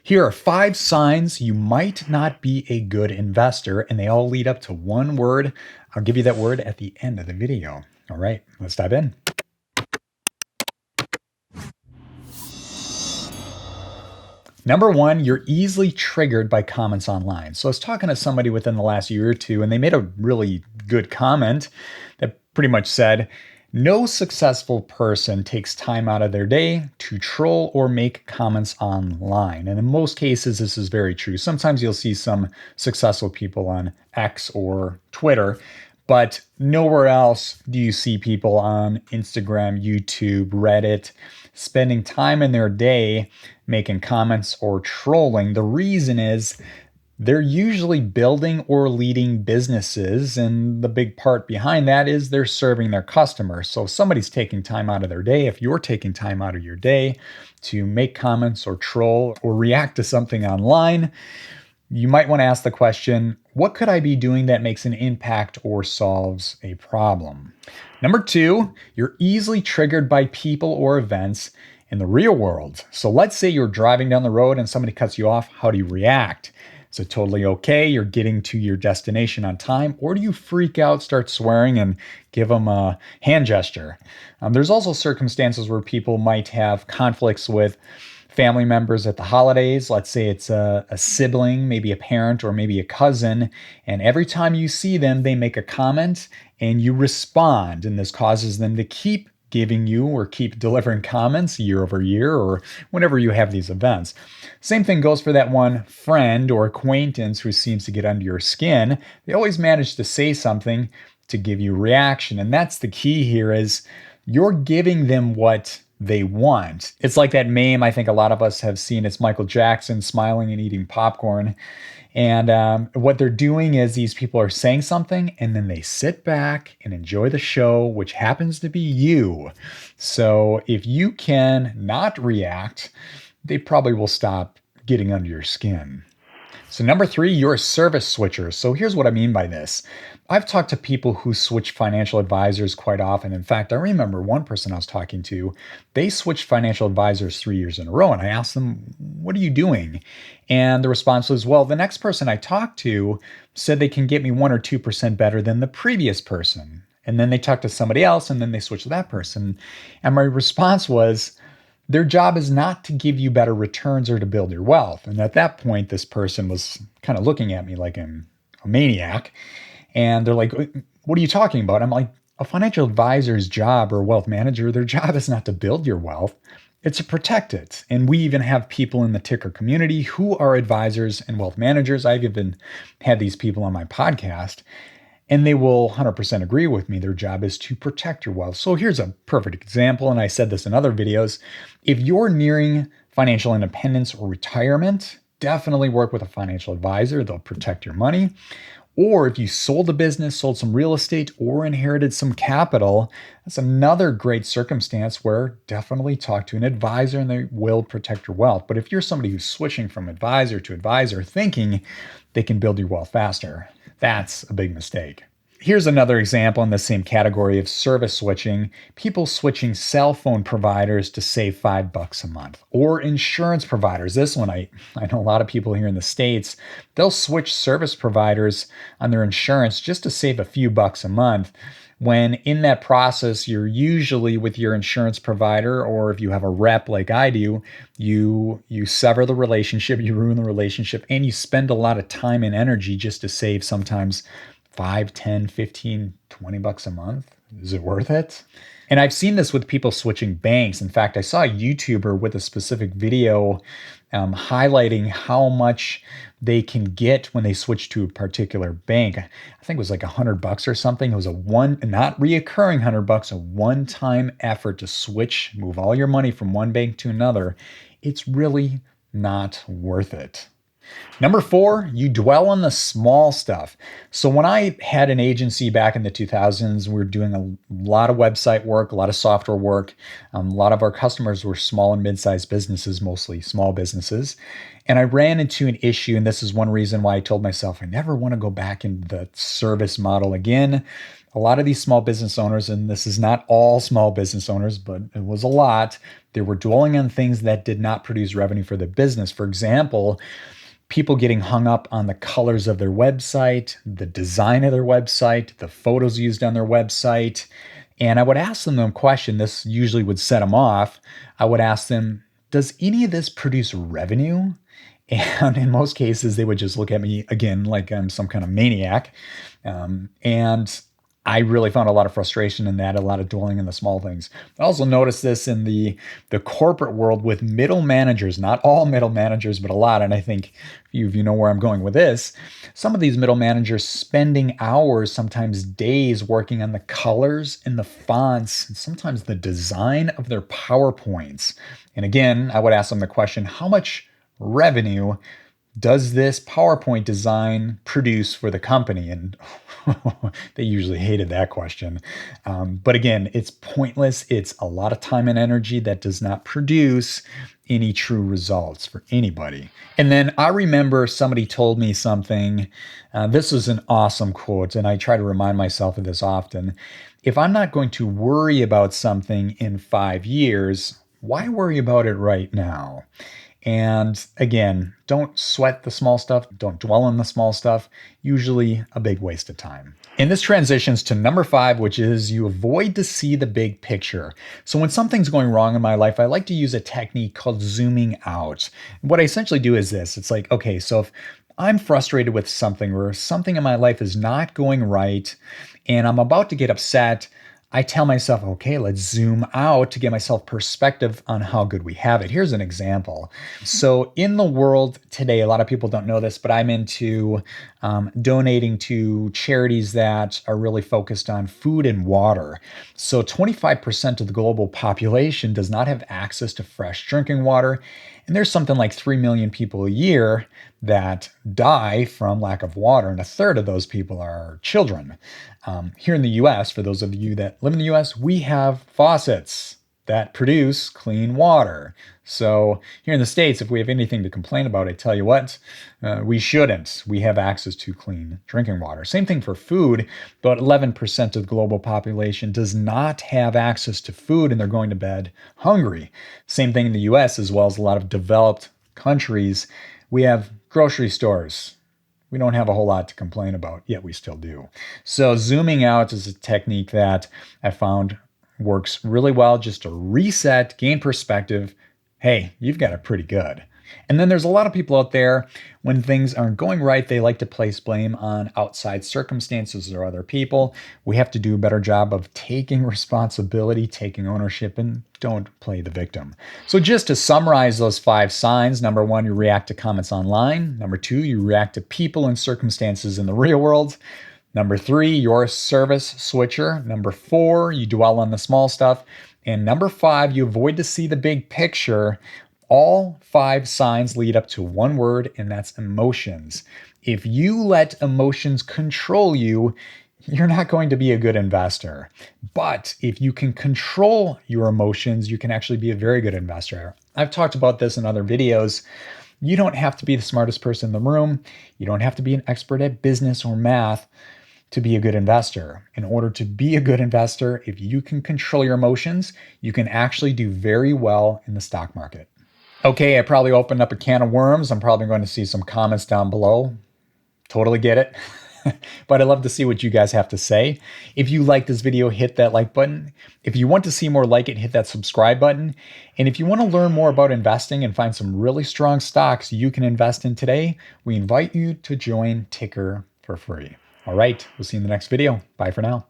Here are 5 signs you might not be a good investor, and they all lead up to one word. I'll give you that word at the end of the video. All right, let's dive in. Number 1, you're easily triggered by comments online. So I was talking to somebody within the last year or two, and they made a really good comment that pretty much said, no successful person takes time out of their day to troll or make comments online. And in most cases, this is very true. Sometimes you'll see some successful people on X or Twitter, but nowhere else do you see people on Instagram, YouTube, Reddit, spending time in their day making comments or trolling. The reason is they're usually building or leading businesses, and the big part behind that is they're serving their customers. So if somebody's taking time out of their day, if you're taking time out of your day to make comments or troll or react to something online, you might want to ask the question, what could I be doing that makes an impact or solves a problem? Number 2, you're easily triggered by people or events in the real world. So let's say you're driving down the road and somebody cuts you off. How do you react? Is it totally okay? You're getting to your destination on time? Or do you freak out, start swearing, and give them a hand gesture? There's also circumstances where people might have conflicts with family members at the holidays. Let's say it's a sibling, maybe a parent, or maybe a cousin. And every time you see them, they make a comment and you respond. And this causes them to keep giving you or keep delivering comments year over year or whenever you have these events. Same thing goes for that one friend or acquaintance who seems to get under your skin. They always manage to say something to give you reaction. And that's the key here is you're giving them what they want. It's like that meme I think a lot of us have seen. It's Michael Jackson smiling and eating popcorn. And what they're doing is these people are saying something and then they sit back and enjoy the show, which happens to be you. So if you can not react, they probably will stop getting under your skin. So number 3, you're a service switcher. So here's what I mean by this. I've talked to people who switch financial advisors quite often. In fact, I remember one person I was talking to, they switched financial advisors 3 years in a row. And I asked them, what are you doing? And the response was, well, the next person I talked to said they can get me 1 or 2% better than the previous person. And then they talked to somebody else and then they switched to that person. And my response was, their job is not to give you better returns or to build your wealth. And at that point, this person was kind of looking at me like I'm a maniac. And they're like, what are you talking about? I'm like, a financial advisor's job or wealth manager, their job is not to build your wealth. It's to protect it. And we even have people in the Tykr community who are advisors and wealth managers. I've even had these people on my podcast. And they will 100% agree with me. Their job is to protect your wealth. So here's a perfect example, and I said this in other videos. If you're nearing financial independence or retirement, definitely work with a financial advisor. They'll protect your money. Or if you sold a business, sold some real estate, or inherited some capital, that's another great circumstance where definitely talk to an advisor and they will protect your wealth. But if you're somebody who's switching from advisor to advisor thinking they can build your wealth faster, that's a big mistake. Here's another example in the same category of service switching. People switching cell phone providers to save $5 a month. Or insurance providers. This one, I know a lot of people here in the States, they'll switch service providers on their insurance just to save a few bucks a month. When in that process, you're usually with your insurance provider, or if you have a rep like I do, you sever the relationship, you ruin the relationship, and you spend a lot of time and energy just to save sometimes 5, 10, 15, 20 bucks a month. Is it worth it? And I've seen this with people switching banks. In fact, I saw a YouTuber with a specific video highlighting how much they can get when they switch to a particular bank. I think it was like $100 or something. It was not reoccurring $100, a one-time effort to switch, move all your money from one bank to another. It's really not worth it. Number 4, you dwell on the small stuff. So when I had an agency back in the 2000s, we were doing a lot of website work, a lot of software work. A lot of our customers were small and mid-sized businesses, mostly small businesses. And I ran into an issue, and this is one reason why I told myself I never want to go back into the service model again. A lot of these small business owners, and this is not all small business owners, but it was a lot, they were dwelling on things that did not produce revenue for the business. For example, people getting hung up on the colors of their website, the design of their website, the photos used on their website. And I would ask them a question. This usually would set them off. I would ask them, does any of this produce revenue? And in most cases, they would just look at me again like I'm some kind of maniac. And I really found a lot of frustration in that, a lot of dwelling in the small things. I also noticed this in the corporate world with middle managers, not all middle managers, but a lot. And I think few of you know where I'm going with this. Some of these middle managers spending hours, sometimes days, working on the colors and the fonts, and sometimes the design of their PowerPoints. And again, I would ask them the question, how much revenue does this PowerPoint design produce for the company? And they usually hated that question. But again, it's pointless. It's a lot of time and energy that does not produce any true results for anybody. And then I remember somebody told me something. This was an awesome quote, and I try to remind myself of this often. If I'm not going to worry about something in 5 years, why worry about it right now? And again, don't sweat the small stuff. Don't dwell on the small stuff. Usually a big waste of time. And this transitions to number 5, which is you avoid to see the big picture. So when something's going wrong in my life, I like to use a technique called zooming out. What I essentially do is this. It's like, okay, so if I'm frustrated with something or something in my life is not going right and I'm about to get upset, I tell myself, okay, let's zoom out to get myself perspective on how good we have it. Here's an example. So in the world today, a lot of people don't know this, but I'm into donating to charities that are really focused on food and water. So 25% of the global population does not have access to fresh drinking water. And there's something like 3 million people a year that die from lack of water. And a third of those people are children. Here in the US, for those of you that live in the US, we have faucets that produce clean water. So here in the States, if we have anything to complain about, I tell you what, we shouldn't. We have access to clean drinking water. Same thing for food. About 11% of the global population does not have access to food and they're going to bed hungry. Same thing in the US as well as a lot of developed countries. We have grocery stores. We don't have a whole lot to complain about, yet we still do. So zooming out is a technique that I found works really well just to reset, gain perspective. Hey, you've got it pretty good. And then there's a lot of people out there, when things aren't going right, they like to place blame on outside circumstances or other people. We have to do a better job of taking responsibility, taking ownership, and don't play the victim. So just to summarize those 5 signs, number 1, you react to comments online. Number 2, you react to people and circumstances in the real world. Number 3, you're a service switcher. Number 4, you dwell on the small stuff. And number 5, you avoid to see the big picture. All 5 signs lead up to one word, and that's emotions. If you let emotions control you, you're not going to be a good investor. But if you can control your emotions, you can actually be a very good investor. I've talked about this in other videos. You don't have to be the smartest person in the room. You don't have to be an expert at business or math to be a good investor. In order to be a good investor, if you can control your emotions, you can actually do very well in the stock market. Okay, I probably opened up a can of worms. I'm probably going to see some comments down below. Totally get it. But I'd love to see what you guys have to say. If you like this video, hit that like button. If you want to see more like it, hit that subscribe button. And if you want to learn more about investing and find some really strong stocks you can invest in today, we invite you to join Tykr for free. All right, we'll see you in the next video. Bye for now.